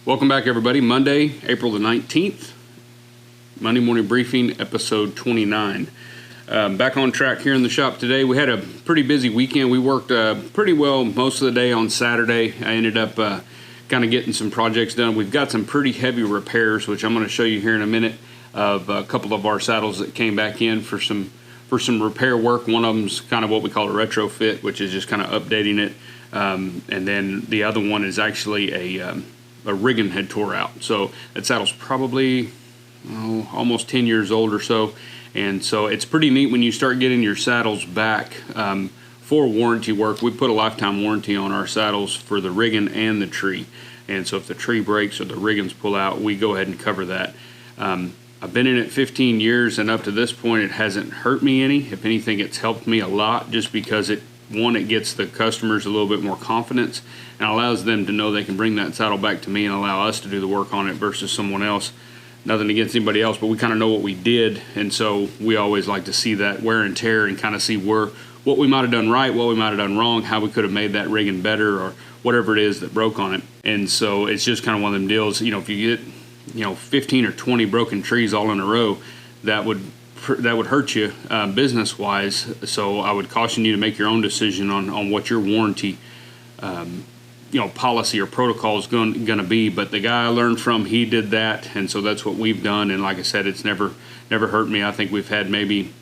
Welcome back, everybody. Monday, April the 19th, Monday Morning Briefing, episode 29. Back on track here in the shop today. We had a pretty busy weekend. We worked pretty well most of the day on Saturday. I ended up kind of getting some projects done. We've got some pretty heavy repairs, which I'm going to show you here in a minute, of a couple of our saddles that came back in for some repair work. One of them's kind of what we call a retrofit, which is just kind of updating it. And then the other one is actually a rigging had tore out. So that saddle's probably almost 10 years old or so. And so it's pretty neat when you start getting your saddles back for warranty work. We put a lifetime warranty on our saddles for the rigging and the tree. And so if the tree breaks or the riggings pull out, we go ahead and cover that. I've been in it 15 years, and up to this point, it hasn't hurt me any. If anything, it's helped me a lot, just because it gets the customers a little bit more confidence and allows them to know they can bring that saddle back to me and allow us to do the work on it versus someone else. Nothing against anybody else, but we kind of know what we did, and so we always like to see that wear and tear and kind of see what we might have done right, what we might have done wrong, how we could have made that rigging better, or whatever it is that broke on it. And so it's just kind of one of them deals. If you get 15 or 20 broken trees all in a row, that would hurt you business wise. So I would caution you to make your own decision on what your warranty policy or protocol is going to be. But the guy I learned from, he did that, and so that's what we've done. And like I said, it's never hurt me. I think we've had maybe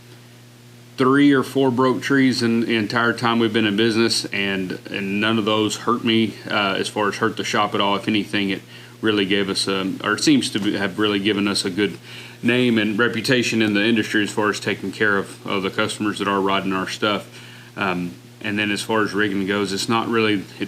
3 or 4 broke trees in the entire time we've been in business, and none of those hurt me as far as hurt the shop at all. If anything, it really gave us or seems to have really given us a good name and reputation in the industry as far as taking care of the customers that are riding our stuff. And then as far as rigging goes, it's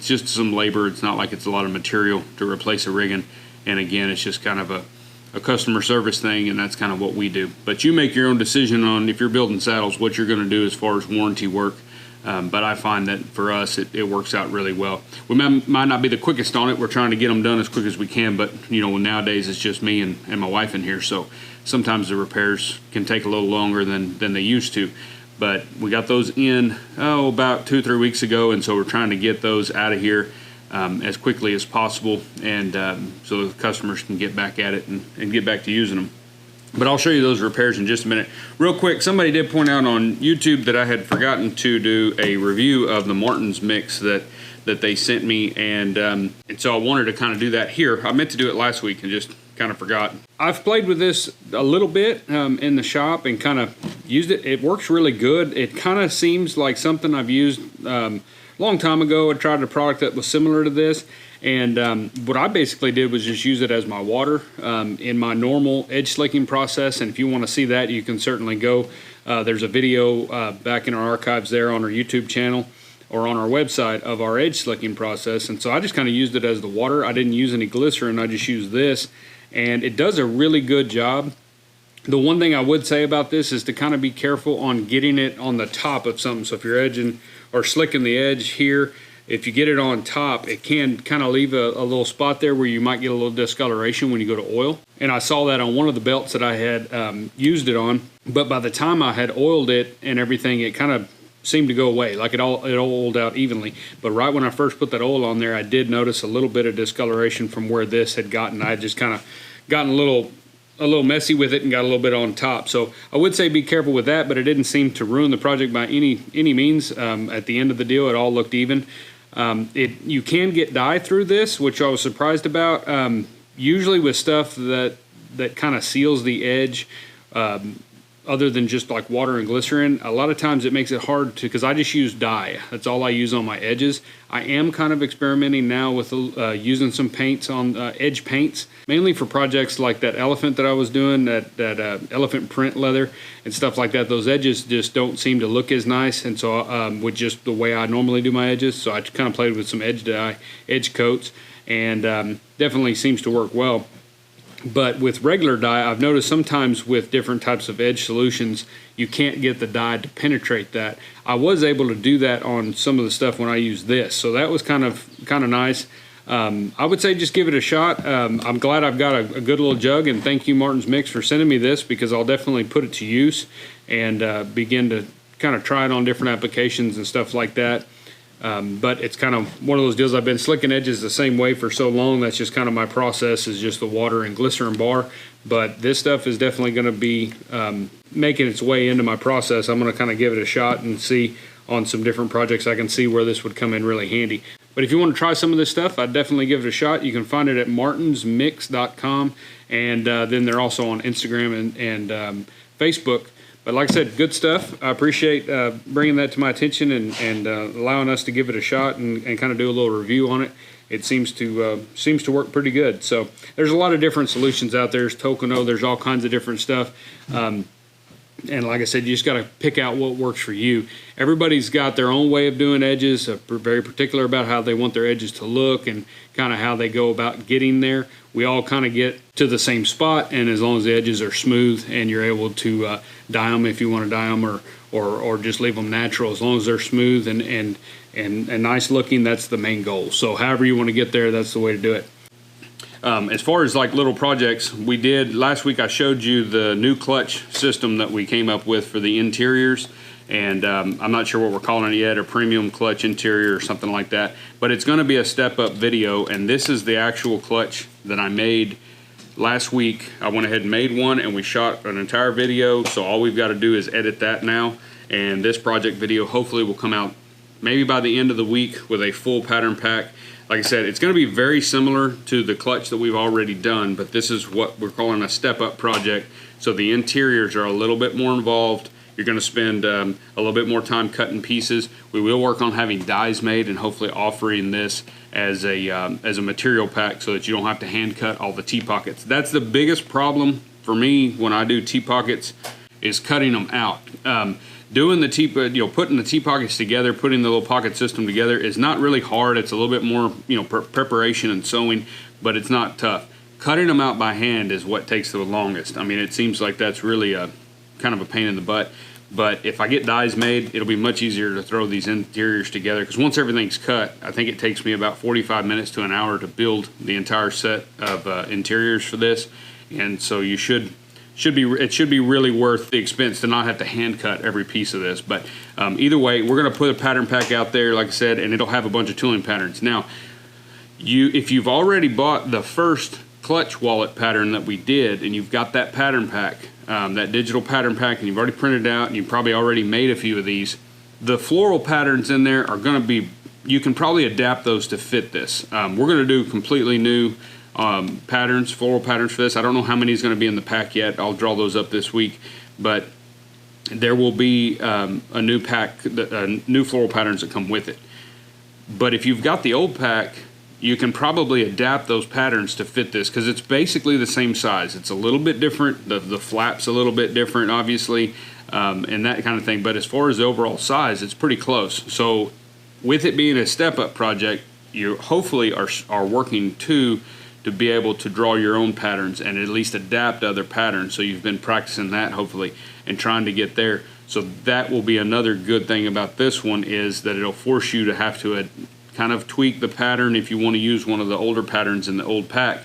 just some labor. It's not like it's a lot of material to replace a rigging. And again, it's just kind of a customer service thing, and that's kind of what we do. But you make your own decision on, if you're building saddles, what you're going to do as far as warranty work. But I find that for us, it works out really well. We might not be the quickest on it. We're trying to get them done as quick as we can, but nowadays it's just me and my wife in here, so sometimes the repairs can take a little longer than they used to. But we got those in about 2-3 weeks ago, and so we're trying to get those out of here as quickly as possible, and so the customers can get back at it and get back to using them. But I'll show you those repairs in just a minute. Real quick, somebody did point out on YouTube that I had forgotten to do a review of the Martin's mix that they sent me, and so I wanted to kind of do that here. I meant to do it last week and just kind of forgot. I've played with this a little bit in the shop and kind of used it. It works really good. It kind of seems like something I've used a long time ago. I tried a product that was similar to this. And what I basically did was just use it as my water in my normal edge slicking process. And if you want to see that, you can certainly go. There's a video back in our archives there on our YouTube channel or on our website of our edge slicking process. And so I just kind of used it as the water. I didn't use any glycerin. I just used this. And it does a really good job. The one thing I would say about this is to kind of be careful on getting it on the top of something. So if you're edging or slicking the edge here, if you get it on top, it can kind of leave a little spot there where you might get a little discoloration when you go to oil. And I saw that on one of the belts that I had used it on. But by the time I had oiled it and everything, it kind of seemed to go away. Like it oiled out evenly. But right when I first put that oil on there, I did notice a little bit of discoloration from where this had gotten. I had just kind of gotten a little messy with it and got a little bit on top. So I would say be careful with that, but it didn't seem to ruin the project by any means. At the end of the deal, it all looked even. You can get dye through this, which I was surprised about. Usually with stuff that kind of seals the edge, other than just like water and glycerin, a lot of times it makes it hard to, because I just use dye. That's all I use on my edges. I am kind of experimenting now with using some paints on edge paints, mainly for projects like that elephant that I was doing, that elephant print leather and stuff like that. Those edges just don't seem to look as nice, and so with just the way I normally do my edges, so I kind of played with some edge coats, and definitely seems to work well. But with regular dye, I've noticed sometimes with different types of edge solutions, you can't get the dye to penetrate that. I was able to do that on some of the stuff when I used this, so that was kind of nice. I would say just give it a shot. I'm glad I've got a good little jug, and thank you, Martin's Mix, for sending me this, because I'll definitely put it to use and begin to kind of try it on different applications and stuff like that. But it's kind of one of those deals. I've been slicking edges the same way for so long. That's just kind of my process, is just the water and glycerin bar. But this stuff is definitely going to be making its way into my process. I'm going to kind of give it a shot and see on some different projects. I can see where this would come in really handy. But if you want to try some of this stuff, I'd definitely give it a shot. You can find it at martinsmix.com, and then they're also on Instagram and Facebook. But like I said, good stuff. I appreciate bringing that to my attention and allowing us to give it a shot and kind of do a little review on it. It seems to work pretty good. So there's a lot of different solutions out there. There's Tocono. There's all kinds of different stuff. And like I said, you just got to pick out what works for you. Everybody's got their own way of doing edges, very particular about how they want their edges to look and kind of how they go about getting there. We all kind of get to the same spot, and as long as the edges are smooth and you're able to dye them if you want to dye them, or just leave them natural, as long as they're smooth and nice looking, that's the main goal. So however you want to get there, that's the way to do it. As far as like little projects, we did last week, I showed you the new clutch system that we came up with for the interiors, and I'm not sure what we're calling it yet, a premium clutch interior or something like that, but it's going to be a step-up video, and this is the actual clutch that I made last week. I went ahead and made one, and we shot an entire video, so all we've got to do is edit that now, and this project video hopefully will come out maybe by the end of the week with a full pattern pack. Like I said, it's going to be very similar to the clutch that we've already done, but this is what we're calling a step-up project. So the interiors are a little bit more involved. You're going to spend a little bit more time cutting pieces. We will work on having dies made and hopefully offering this as a material pack so that you don't have to hand cut all the T-pockets. That's the biggest problem for me when I do T-pockets, is cutting them out. Doing the putting the T-pockets together, putting the little pocket system together is not really hard. It's a little bit more, preparation and sewing, but it's not tough. Cutting them out by hand is what takes the longest. I mean, it seems like that's really a kind of a pain in the butt. But if I get dies made, it'll be much easier to throw these interiors together, because once everything's cut, I think it takes me about 45 minutes to an hour to build the entire set of interiors for this. And so it should be really worth the expense to not have to hand cut every piece of this. But either way, we're going to put a pattern pack out there, like I said, and it'll have a bunch of tooling patterns. Now, if you've already bought the first clutch wallet pattern that we did, and you've got that pattern pack, that digital pattern pack, and you've already printed it out, and you've probably already made a few of these, the floral patterns in there are going to be, you can probably adapt those to fit this. We're going to do completely new patterns, floral patterns for this. I don't know how many is going to be in the pack yet. I'll draw those up this week, but there will be a new pack, new floral patterns that come with it. But if you've got the old pack, you can probably adapt those patterns to fit this, because it's basically the same size. It's a little bit different. The flap's a little bit different, obviously, and that kind of thing. But as far as the overall size, it's pretty close. So with it being a step-up project, you hopefully are working to be able to draw your own patterns and at least adapt other patterns. So you've been practicing that, hopefully, and trying to get there. So that will be another good thing about this one, is that it'll force you to have to kind of tweak the pattern if you want to use one of the older patterns in the old pack,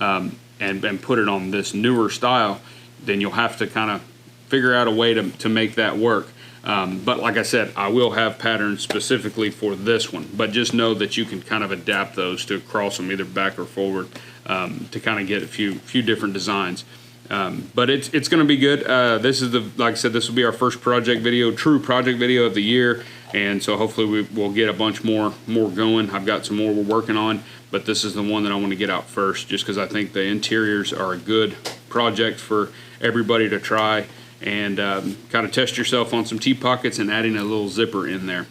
and put it on this newer style. Then you'll have to kind of figure out a way to make that work. But like I said, I will have patterns specifically for this one, but just know that you can kind of adapt those to cross them either back or forward, to kind of get a few different designs. But it's going to be good. This is like I said, this will be our first project video, true project video of the year, and so hopefully we'll get a bunch more going. I've got some more we're working on, but this is the one that I want to get out first, just because I think the interiors are a good project for everybody to try, and kind of test yourself on some T-pockets and adding a little zipper in there.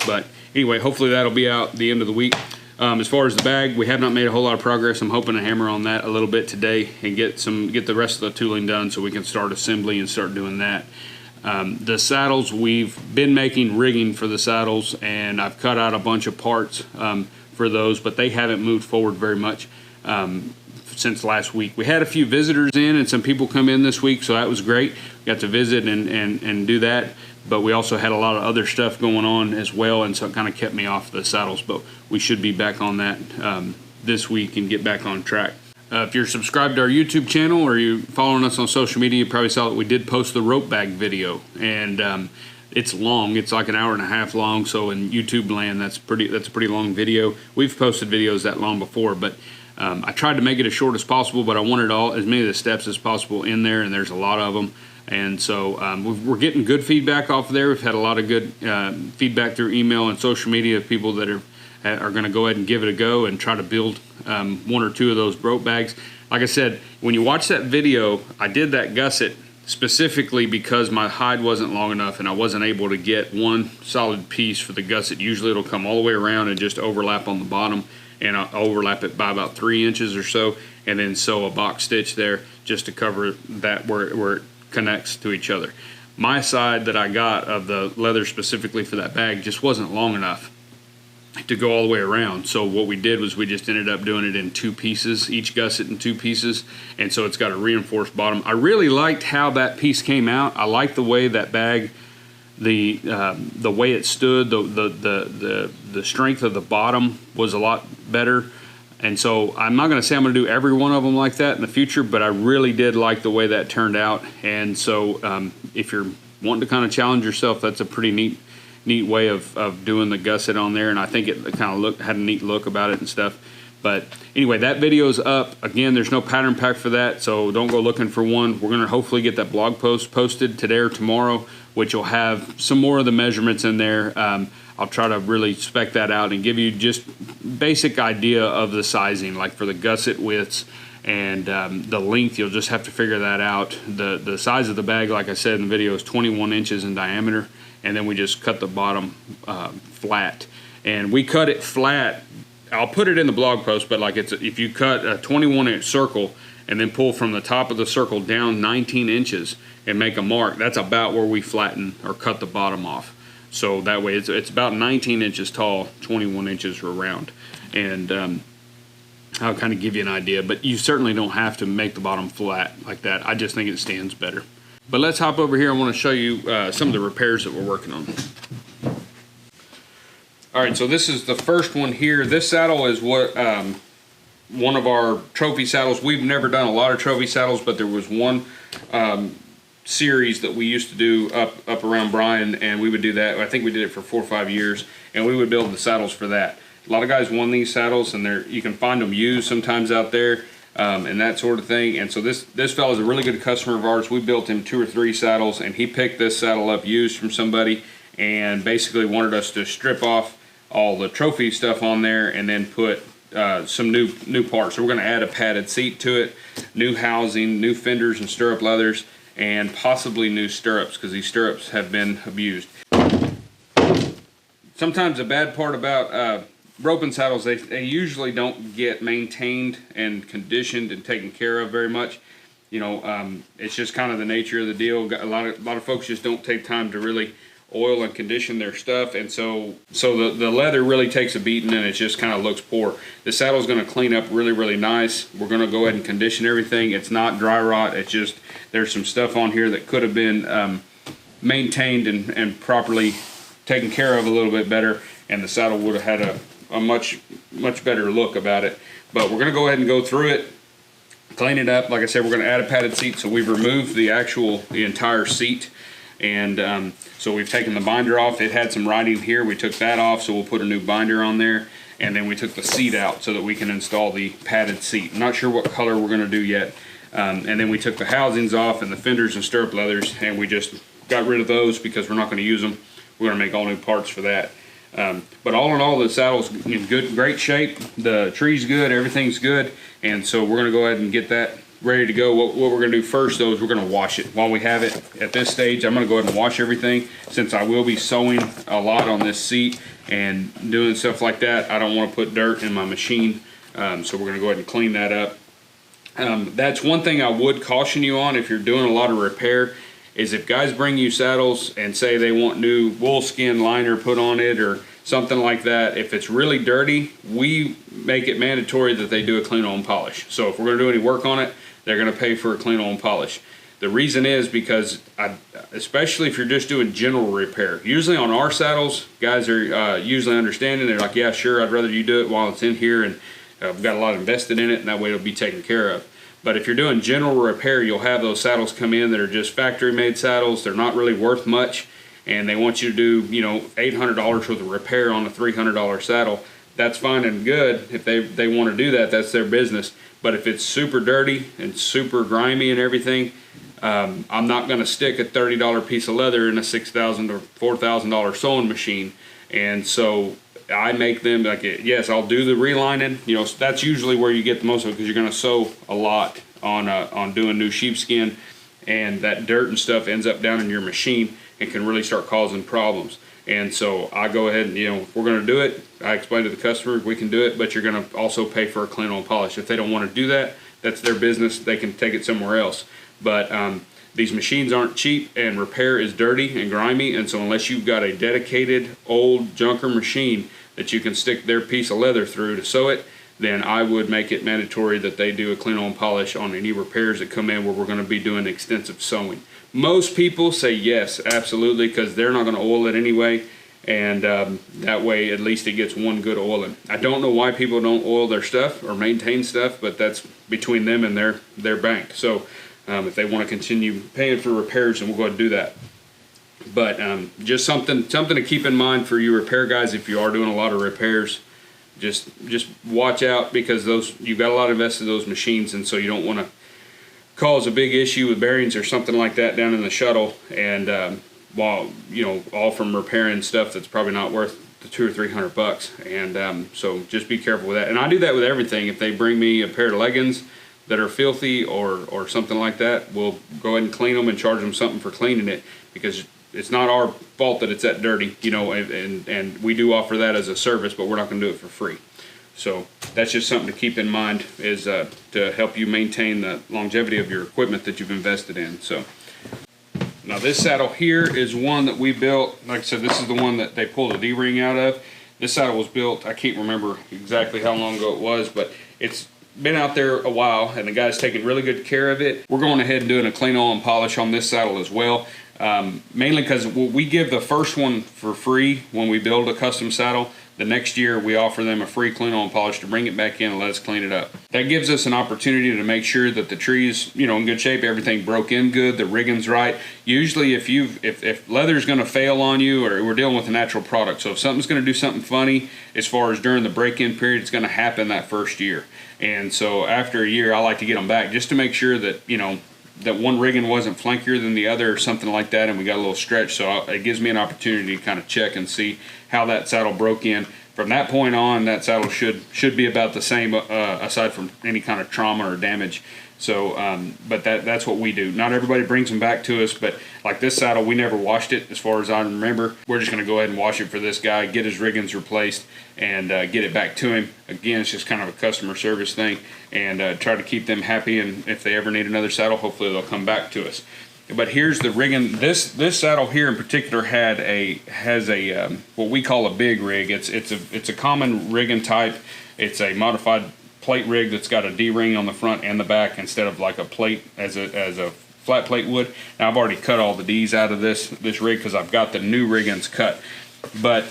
But anyway, hopefully that'll be out the end of the week. As far as the bag, we have not made a whole lot of progress. I'm hoping to hammer on that a little bit today and get the rest of the tooling done so we can start assembly and start doing that. The saddles, we've been making rigging for the saddles, and I've cut out a bunch of parts for those, but they haven't moved forward very much since last week. We had a few visitors in and some people come in this week, so that was great. Got to visit and do that, but we also had a lot of other stuff going on as well, and so it kind of kept me off the saddles, but we should be back on that this week and get back on track. If you're subscribed to our YouTube channel or you're following us on social media, you probably saw that we did post the rope bag video, and it's long. It's like an hour and a half long. So in YouTube land, that's a pretty long video. We've posted videos that long before, but I tried to make it as short as possible, but I wanted as many of the steps as possible in there, and there's a lot of them. And so we're getting good feedback off of there. We've had a lot of good feedback through email and social media of people that are going to go ahead and give it a go and try to build one or two of those broke bags. Like I said, when you watch that video, I did that gusset specifically because my hide wasn't long enough and I wasn't able to get one solid piece for the gusset. Usually it'll come all the way around and just overlap on the bottom, and I'll overlap it by about 3 inches or so, and then sew a box stitch there just to cover that where it connects to each other. My side that I got of the leather specifically for that bag just wasn't long enough to go all the way around. So what we did was we just ended up doing it in 2 pieces, each gusset in 2 pieces, and so it's got a reinforced bottom. I really liked how that piece came out. I liked the way that bag, the way it stood, the strength of the bottom was a lot better. And so I'm not going to say I'm going to do every one of them like that in the future, but I really did like the way that turned out. And so if you're wanting to kind of challenge yourself, that's a pretty neat way of doing the gusset on there, and I think it kind of had a neat look about it and stuff. But anyway, that video's up. Again, there's no pattern pack for that, so don't go looking for one. We're going to hopefully get that blog post posted today or tomorrow, which will have some more of the measurements in there. I'll try to really spec that out and give you just basic idea of the sizing, like for the gusset widths and the length. You'll just have to figure that out. The size of the bag, like I said in the video, is 21 inches in diameter, and then we just cut the bottom flat. And we cut it flat. I'll put it in the blog post, but like if you cut a 21-inch circle and then pull from the top of the circle down 19 inches and make a mark, that's about where we flatten or cut the bottom off. So that way it's about 19 inches tall, 21 inches around. And I'll kind of give you an idea, but you certainly don't have to make the bottom flat like that. I just think it stands better. But let's hop over here. I want to show you some of the repairs that we're working on. All right, so this is the first one here. This saddle is what one of our trophy saddles. We've never done a lot of trophy saddles, but there was one series that we used to do up around Bryan, and we would do that. I think we did it for 4 or 5 years, and we would build the saddles for that. A lot of guys won these saddles, and you can find them used sometimes out there, and that sort of thing. And so this fellow is a really good customer of ours. We built him 2 or 3 saddles, and he picked this saddle up used from somebody, and basically wanted us to strip off all the trophy stuff on there and then put some new parts. So we're going to add a padded seat to it, new housing, new fenders and stirrup leathers, and possibly new stirrups, because these stirrups have been abused. Sometimes a bad part about roping saddles, they usually don't get maintained and conditioned and taken care of very much. You know, it's just kind of the nature of the deal. A lot of folks just don't take time to really oil and condition their stuff, and so the leather really takes a beating, and it just kind of looks poor. The saddle's going to clean up really nice. We're going to go ahead and condition everything. It's not dry rot. It's just there's some stuff on here that could have been maintained and properly taken care of a little bit better, and the saddle would have had a much better look about it. But we're going to go ahead and go through it, clean it up. Like I said, we're going to add a padded seat, so we've removed the entire seat. And so we've taken the binder off. It had some writing here. We took that off, so we'll put a new binder on there. And then we took the seat out so that we can install the padded seat. I'm not sure what color we're going to do yet. And then we took the housings off and the fenders and stirrup leathers, and we just got rid of those because we're not going to use them. We're going to make all new parts for that. But all in all, the saddle's in great shape. The tree's good. Everything's good. And so we're going to go ahead and get that ready to go. What we're going to do first, though, is we're going to wash it. While we have it at this stage, I'm going to go ahead and wash everything. Since I will be sewing a lot on this seat and doing stuff like that, I don't want to put dirt in my machine. So we're going to go ahead and clean that up. That's one thing I would caution you on if you're doing a lot of repair, is if guys bring you saddles and say they want new wool skin liner put on it or something like that, if it's really dirty, we make it mandatory that they do a clean, oil, and polish. So if we're going to do any work on it, they're going to pay for a clean, oil, and polish. The reason is because, especially if you're just doing general repair, usually on our saddles, guys are usually understanding. They're like, yeah, sure, I'd rather you do it while it's in here, and we've got a lot invested in it, and that way it'll be taken care of. But if you're doing general repair, you'll have those saddles come in that are just factory-made saddles. They're not really worth much, and they want you to do, you know, $800 worth of repair on a $300 saddle, that's fine and good. If they want to do that, that's their business. But if it's super dirty and super grimy and everything, I'm not going to stick a $30 piece of leather in a $6,000 or $4,000 sewing machine. And so I make them, like, yes, I'll do the relining. You know, that's usually where you get the most of it, because you're going to sew a lot on doing new sheepskin, and that dirt and stuff ends up down in your machine and can really start causing problems. And so I go ahead and, you know, if we're going to do it, I explain to the customer we can do it, but you're going to also pay for a clean on polish. If they don't want to do that, that's their business. They can take it somewhere else. But these machines aren't cheap, and repair is dirty and grimy, and so unless you've got a dedicated old junker machine that you can stick their piece of leather through to sew it, then I would make it mandatory that they do a clean on polish on any repairs that come in where we're going to be doing extensive sewing. Most people say yes, absolutely, because they're not going to oil it anyway, and that way at least it gets one good oiling. I don't know why people don't oil their stuff or maintain stuff, but that's between them and their bank. So if they want to continue paying for repairs, then we'll go ahead and do that. But just something to keep in mind for you repair guys. If you are doing a lot of repairs, just watch out, because you've got a lot invested in those machines, and so you don't want to cause a big issue with bearings or something like that down in the shuttle, and while, you know, all from repairing stuff that's probably not worth the $200 or $300. And so just be careful with that. And I do that with everything. If they bring me a pair of leggings that are filthy or something like that, we'll go ahead and clean them and charge them something for cleaning it, because it's not our fault that it's that dirty, you know, and we do offer that as a service, but we're not going to do it for free. So that's just something to keep in mind, is to help you maintain the longevity of your equipment that you've invested in. So now this saddle here is one that we built. Like I said, this is the one that they pulled a D-ring out of. This saddle was built, I can't remember exactly how long ago it was, but it's been out there a while, and the guy's taking really good care of it. We're going ahead and doing a clean oil and polish on this saddle as well. Mainly because we give the first one for free when we build a custom saddle. The next year we offer them a free clean oil and polish to bring it back in and let us clean it up. That gives us an opportunity to make sure that the tree's, you know, in good shape, everything broke in good, the rigging's right. Usually if leather's going to fail on you, or we're dealing with a natural product, so if something's going to do something funny as far as during the break-in period, it's going to happen that first year. And so after a year, I like to get them back just to make sure that, you know, that one rigging wasn't flankier than the other or something like that, and we got a little stretch. So it gives me an opportunity to kind of check and see how that saddle broke in. From that point on, that saddle should be about the same, aside from any kind of trauma or damage. So, but that's what we do. Not everybody brings them back to us, but like this saddle, we never washed it as far as I remember. We're just going to go ahead and wash it for this guy, get his riggings replaced, and get it back to him. Again, it's just kind of a customer service thing, and try to keep them happy, and if they ever need another saddle, hopefully they'll come back to us. But here's the rigging. This saddle here in particular has a what we call a big rig. It's a common rigging type. It's a modified plate rig that's got a D-ring on the front and the back instead of like a plate as a flat plate would. Now I've already cut all the D's out of this rig because I've got the new riggings cut. But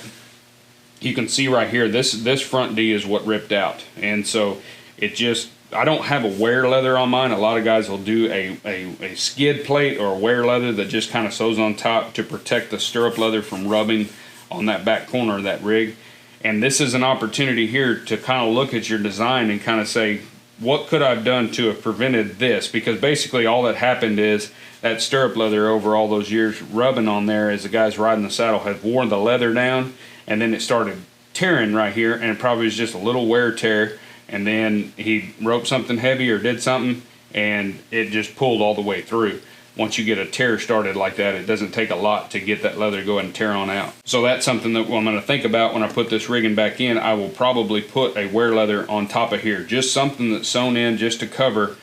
you can see right here, this front D is what ripped out, and so it just, I don't have a wear leather on mine. A lot of guys will do a skid plate or a wear leather that just kind of sews on top to protect the stirrup leather from rubbing on that back corner of that rig. And this is an opportunity here to kind of look at your design and kind of say, what could I have done to have prevented this? Because basically all that happened is that stirrup leather over all those years rubbing on there as the guys riding the saddle had worn the leather down, and then it started tearing right here, and it probably was just a little wear tear, and then he roped something heavy or did something, and it just pulled all the way through. Once you get a tear started like that, it doesn't take a lot to get that leather to go ahead and tear on out. So that's something that I'm going to think about when I put this rigging back in. I will probably put a wear leather on top of here, just something that's sewn in just to cover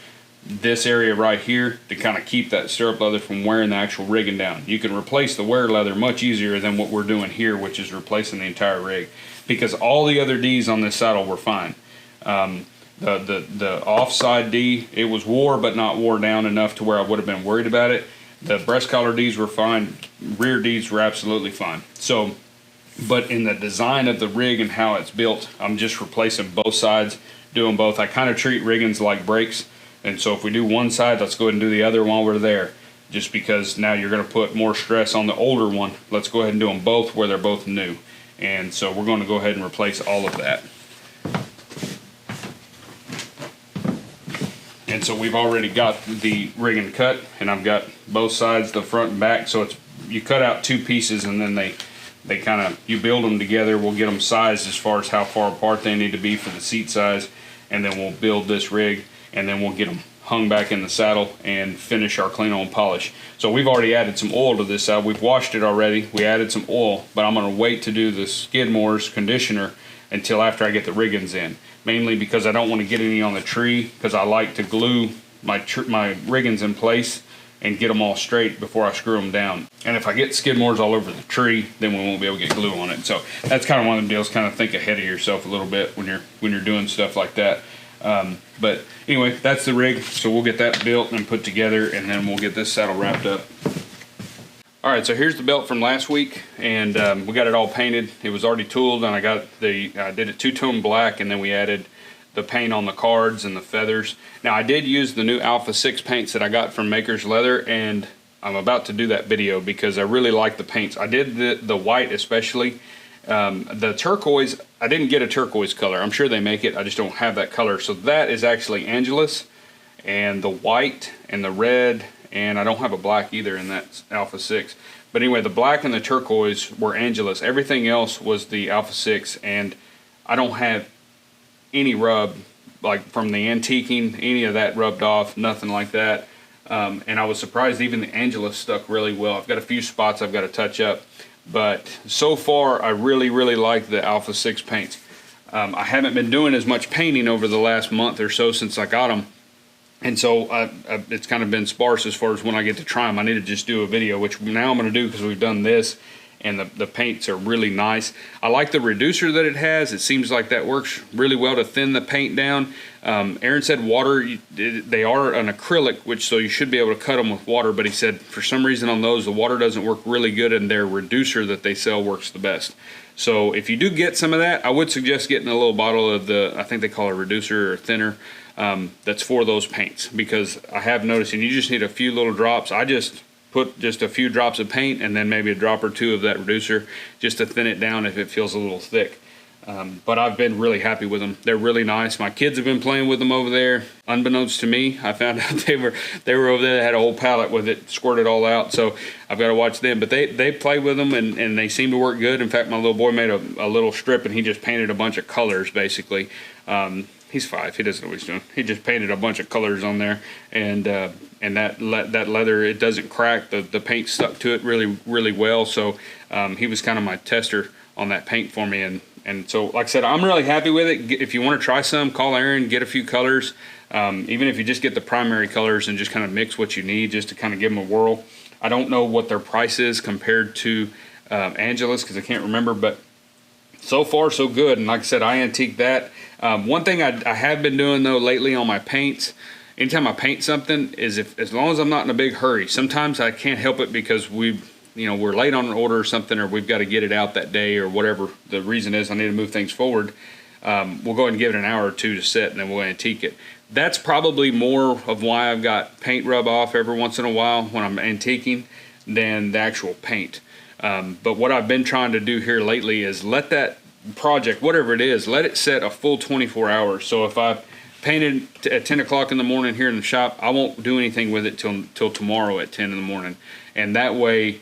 this area right here to kind of keep that stirrup leather from wearing the actual rigging down. You can replace the wear leather much easier than what we're doing here, which is replacing the entire rig, because all the other D's on this saddle were fine. The offside D, it was wore but not wore down enough to where I would have been worried about it. The breast collar D's were fine. Rear D's were absolutely fine. So, but in the design of the rig and how it's built, I'm just replacing both sides, doing both. I kind of treat riggings like brakes, and so if we do one side, let's go ahead and do the other while we're there. just because now you're going to put more stress on the older one. Let's go ahead and do them both where they're both new. And so we're going to go ahead and replace all of that. And so we've already got the rigging cut, and I've got both sides, the front and back. So it's, you cut out two pieces, and then they kind of, you build them together. We'll get them sized as far as how far apart they need to be for the seat size, and then we'll build this rig, and then we'll get them hung back in the saddle and finish our clean on polish. So we've already added some oil to this side. We've washed it already. We added some oil, but I'm going to wait to do the Skidmore's conditioner until after I get the riggings in. Mainly because I don't want to get any on the tree, because I like to glue my riggings in place and get them all straight before I screw them down. And if I get Skidmores all over the tree, then we won't be able to get glue on it. So that's kind of one of the deals. Kind of think ahead of yourself a little bit when you're doing stuff like that. But anyway, that's the rig. So we'll get that built and put together, and then we'll get this saddle wrapped up. All right, so here's the belt from last week, and we got it all painted. It was already tooled, and I did it two-tone black, and then we added the paint on the cards and the feathers. Now, I did use the new Alpha 6 paints that I got from Maker's Leather, and I'm about to do that video because I really like the paints. I did the white especially. The turquoise, I didn't get a turquoise color. I'm sure they make it, I just don't have that color. So that is actually Angelus, and the white and the red, and I don't have a black either in that Alpha 6. But anyway, the black and the turquoise were Angelus. Everything else was the Alpha 6, and I don't have any rub, like from the antiquing, any of that rubbed off, nothing like that. And I was surprised even the Angelus stuck really well. I've got a few spots I've got to touch up, but so far I really like the Alpha 6 paints. I haven't been doing as much painting over the last month or so since I got them. And so it's kind of been sparse as far as when I get to try them. I need to just do a video, which now I'm going to do because we've done this, and the paints are really nice. I like the reducer that it has. It seems like that works really well to thin the paint down. Aaron said water, they are an acrylic, so you should be able to cut them with water, but he said for some reason on those, the water doesn't work really good, and their reducer that they sell works the best. So if you do get some of that, I would suggest getting a little bottle of the, I think they call it reducer or thinner, that's for those paints, because I have noticed, and you just need a few little drops. I just put just a few drops of paint and then maybe a drop or two of that reducer just to thin it down if it feels a little thick. But I've been really happy with them. They're really nice. My kids have been playing with them over there. Unbeknownst to me, I found out they were over there. They had a whole pallet with it, squirted all out. So I've got to watch them. But they play with them, and they seem to work good. In fact, my little boy made a little strip, and he just painted a bunch of colors basically. He's 5. He doesn't know what he's doing. He just painted a bunch of colors on there, and that leather, it doesn't crack. The paint stuck to it really well. So he was kind of my tester on that paint for me, and so like I said, I'm really happy with it. If you want to try some, call Aaron, get a few colors. Even if you just get the primary colors and just kind of mix what you need just to kind of give them a whirl. I don't know what their price is compared to Angelus, because I can't remember, but so far so good. And like I said, I antique that. One thing I have been doing though lately on my paints, anytime I paint something, is as long as I'm not in a big hurry. Sometimes I can't help it because we're late on an order or something, or we've got to get it out that day, or whatever the reason is, I need to move things forward. We'll go ahead and give it an hour or two to set, and then we'll antique it. That's probably more of why I've got paint rub off every once in a while when I'm antiquing than the actual paint. But what I've been trying to do here lately is let that project, whatever it is, let it set a full 24 hours. So if I painted at 10 o'clock in the morning here in the shop, I won't do anything with it till tomorrow at 10 in the morning. And that way,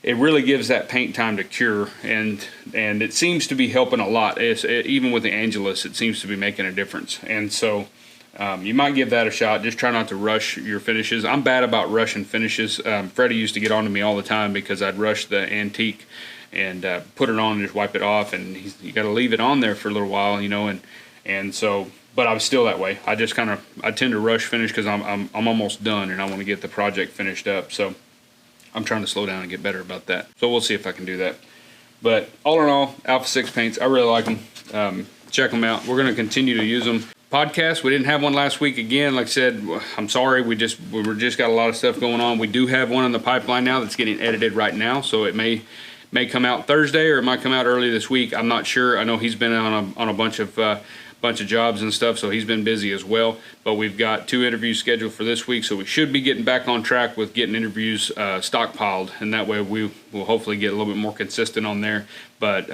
it really gives that paint time to cure, and it seems to be helping a lot. Even with the Angelus, it seems to be making a difference. And so you might give that a shot. Just try not to rush your finishes. I'm bad about rushing finishes. Freddie used to get on to me all the time because I'd rush the antique and put it on and just wipe it off, and you got to leave it on there for a little while, and so. But I'm still that way. I tend to rush finish because I'm almost done and I want to get the project finished up. So I'm trying to slow down and get better about that. So we'll see if I can do that. But all in all, Alpha 6 paints, I really like them. Check them out. We're going to continue to use them. Podcast, we didn't have one last week again. Like I said, I'm sorry. We just got a lot of stuff going on. We do have one in the pipeline now that's getting edited right now. So it may come out Thursday, or it might come out early this week. I'm not sure. I know he's been on a bunch of bunch of jobs and stuff, so he's been busy as well. But we've got 2 interviews scheduled for this week, so we should be getting back on track with getting interviews stockpiled, and that way we will hopefully get a little bit more consistent on there. But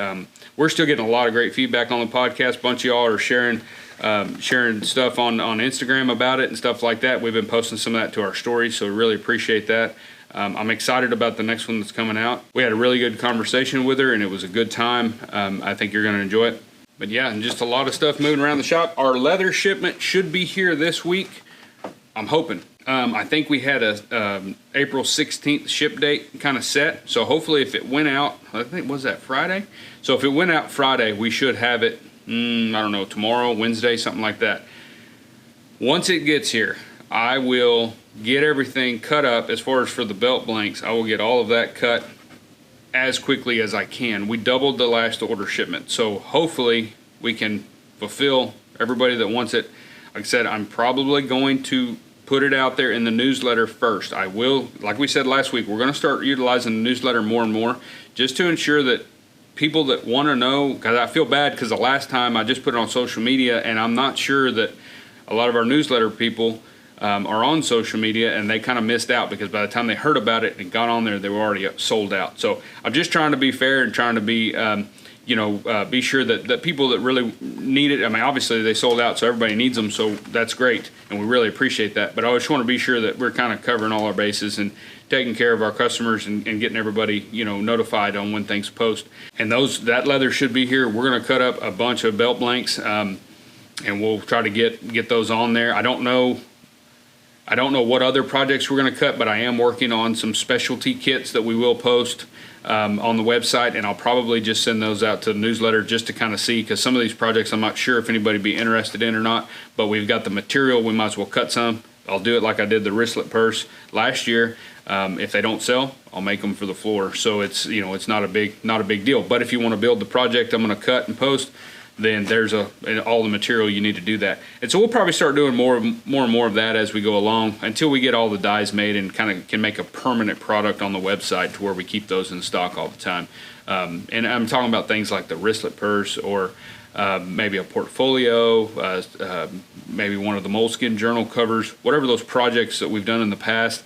we're still getting a lot of great feedback on the podcast. A bunch of y'all are sharing stuff on Instagram about it and stuff like that. We've been posting some of that to our stories, so we really appreciate that. I'm excited about the next one that's coming out. We had a really good conversation with her, and it was a good time. I think you're going to enjoy it. But yeah, and just a lot of stuff moving around the shop. Our leather shipment should be here this week. I'm hoping. I think we had a April 16th ship date kind of set. So hopefully if it went out, I think, was that Friday? So if it went out Friday, we should have it, I don't know, tomorrow, Wednesday, something like that. Once it gets here, I will get everything cut up. As far as for the belt blanks, I will get all of that cut as quickly as I can. We doubled the last order shipment, so hopefully we can fulfill everybody that wants it. Like I said, I'm probably going to put it out there in the newsletter first. I will, like we said last week, we're going to start utilizing the newsletter more and more, just to ensure that people that want to know, because I feel bad because the last time I just put it on social media, and I'm not sure that a lot of our newsletter people are on social media, and they kind of missed out because by the time they heard about it and got on there, they were already sold out. So I'm just trying to be fair and trying to be, be sure that people that really need it, I mean, obviously they sold out, so everybody needs them, so that's great, and we really appreciate that. But I just want to be sure that we're kind of covering all our bases and taking care of our customers and getting everybody, notified on when things post. And that leather should be here. We're going to cut up a bunch of belt blanks, and we'll try to get those on there. I don't know what other projects we're going to cut, but I am working on some specialty kits that we will post on the website, and I'll probably just send those out to the newsletter just to kind of see, because some of these projects I'm not sure if anybody be interested in or not, but we've got the material. We might as well cut some. I'll do it like I did the wristlet purse last year. If they don't sell, I'll make them for the floor. So it's not a big deal. But if you want to build the project I'm going to cut and post, then there's all the material you need to do that. And so we'll probably start doing more and more of that as we go along until we get all the dies made and kind of can make a permanent product on the website to where we keep those in stock all the time. And I'm talking about things like the wristlet purse, or maybe a portfolio, maybe one of the moleskin journal covers, whatever those projects that we've done in the past.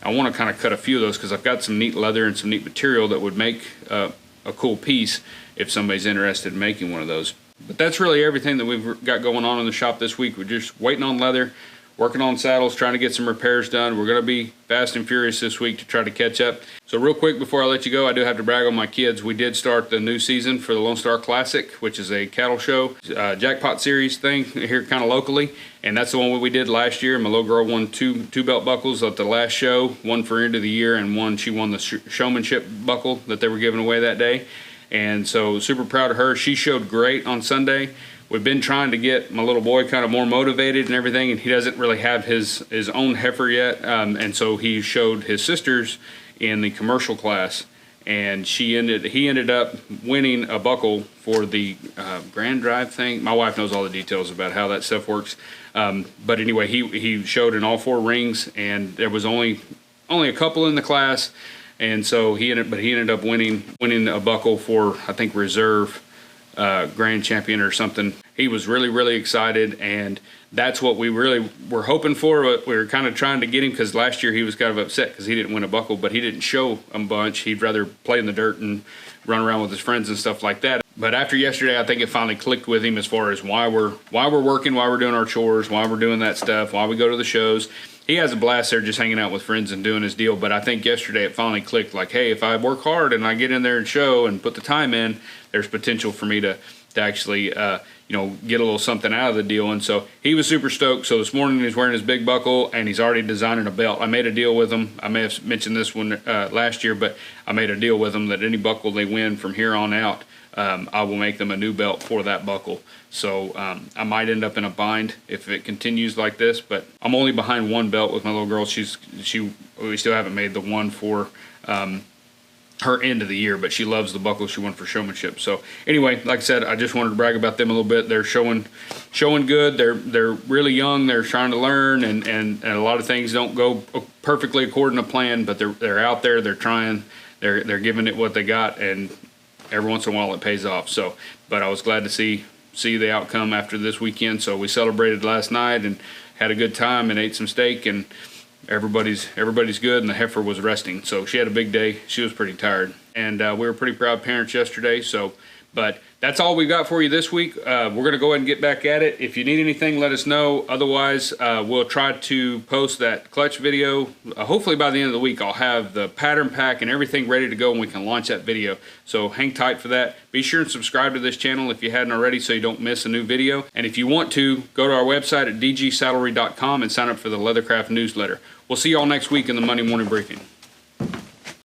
I want to kind of cut a few of those because I've got some neat leather and some neat material that would make a cool piece if somebody's interested in making one of those. But that's really everything that we've got going on in the shop this week. We're just waiting on leather, working on saddles, trying to get some repairs done. We're going to be fast and furious this week to try to catch up. So real quick before I let you go, I do have to brag on my kids. We did start the new season for the Lone Star Classic, which is a cattle show, jackpot series thing here kind of locally. And that's the one we did last year. My little girl won two belt buckles at the last show, one for end of the year, and she won the showmanship buckle that they were giving away that day. And so super proud of her. She showed great on Sunday. We've been trying to get my little boy kind of more motivated and everything, and he doesn't really have his own heifer yet. And so he showed his sisters in the commercial class, and he ended up winning a buckle for the Grand Drive thing. My wife knows all the details about how that stuff works. But anyway, he showed in all 4 rings, and there was only a couple in the class. And so he ended up winning a buckle for, I think, reserve grand champion or something. He was really, really excited, and that's what we really were hoping for. We were kind of trying to get him because last year he was kind of upset because he didn't win a buckle, but he didn't show a bunch. He'd rather play in the dirt and run around with his friends and stuff like that. But after yesterday, I think it finally clicked with him as far as why we're working, why we're doing our chores, why we're doing that stuff, why we go to the shows. He has a blast there just hanging out with friends and doing his deal. But I think yesterday it finally clicked, like, hey, if I work hard and I get in there and show and put the time in, there's potential for me to actually get a little something out of the deal. And so he was super stoked. So this morning he's wearing his big buckle, and he's already designing a belt. I made a deal with him. I may have mentioned this one last year, but I made a deal with him that any buckle they win from here on out, I will make them a new belt for that buckle. So I might end up in a bind if it continues like this, but I'm only behind one belt with my little girl. We still haven't made the one for her end of the year, but she loves the buckle she won for showmanship. So anyway, like I said, I just wanted to brag about them a little bit. They're showing good. They're really young. They're trying to learn, and a lot of things don't go perfectly according to plan, but they're out there. They're trying. They're giving it what they got, and every once in a while it pays off. So, but I was glad to see see the outcome after this weekend. So we celebrated last night and had a good time and ate some steak, and everybody's good, and the heifer was resting. So she had a big day. She was pretty tired, and we were pretty proud parents yesterday. So, but that's all we got for you this week. We're going to go ahead and get back at it. If you need anything, let us know. Otherwise, we'll try to post that clutch video. Hopefully by the end of the week, I'll have the pattern pack and everything ready to go, and we can launch that video. So hang tight for that. Be sure and subscribe to this channel if you hadn't already so you don't miss a new video. And if you want to, go to our website at dgsaddlery.com and sign up for the Leathercraft newsletter. We'll see you all next week in the Monday Morning Briefing.